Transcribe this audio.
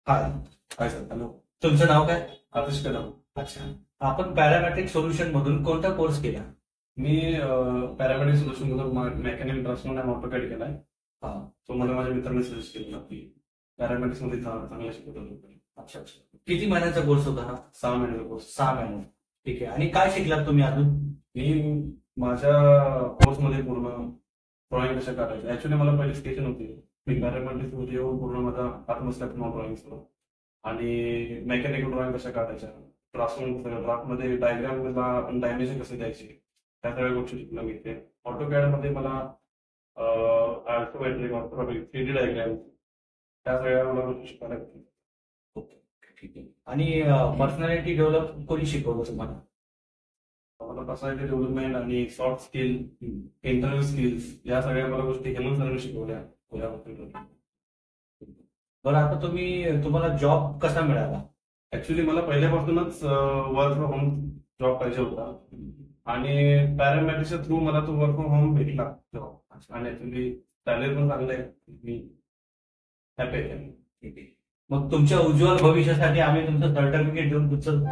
हाय. Hi sir. Hello. तुमचं नाव काय? आतिश कदम. अच्छा. आपण पॅरामॅट्रिक सोल्युशन मधून कोणता कोर्स केला? मी पॅरामेडिक सोल्युशन मधून मेकॅनिकल ड्राफ्ट्समन आणि ऑटोकॅड केलाय. हा. तो मला माझ्या मित्राने सजेस्ट केला की पॅरामेडिक्स मध्ये चांगला शिकवतो. अच्छा अच्छा. किती महिन्याचा कोर्स होता हा? 6 महिन्याचा कोर्स. 6 महिने. ठीक आहे. आणि काय शिकलात तुम्ही अजून? मी माझ्या कोर्समध्ये पूर्ण ड्रॉइंग कशा काढायच्या. ऍक्च्युली मला पहिले स्केच नव्हती. मी पॅरामेडिक्स मध्ये येऊन पूर्ण माझा आत्मसात ड्रॉइंग केलं आणि मेकॅनिकल ड्रॉइंग कशा काढायच्या, ड्राफ्टमध्ये डायग्राम आपण डायमेन्शन कसे द्यायचे, त्या सगळ्या गोष्टी शिकलो मी. ते ऑटोकॅड मध्ये मला अल्फोमेट्रिक, ऑर्थोग्राफिक, 3D डायग्राम, त्या सगळ्या मला गोष्टी शिकायला लागतील. ओके, ठीक आहे. आणि पर्सनॅलिटी डेव्हलप कोणी शिकवलं तुम्हाला? मला पर्सनॅलिटी डेव्हलपमेंट आणि सॉफ्ट स्किल, इंटरव्ह्यू स्किल्स, या सगळ्या मला गोष्टी हेमंत सरांनी शिकवल्या. बरं, आता तुम्हाला जॉब कसा मिळाला? ऍक्च्युली मला पहिल्यापासूनच वर्क फ्रॉम होम जॉब पाहिजे होता आणि पॅरामेडिक्सच्या थ्रू मला तो वर्क फ्रॉम होम भेटला जॉब. आणि ऍक्च्युली सॅलरी पण चांगलं आहे. मी हॅपी आहे. ठीक आहे. मग तुमच्या उज्ज्वल भविष्यासाठी आम्ही तुमचं सर्टिफिकेट देऊन तुमचं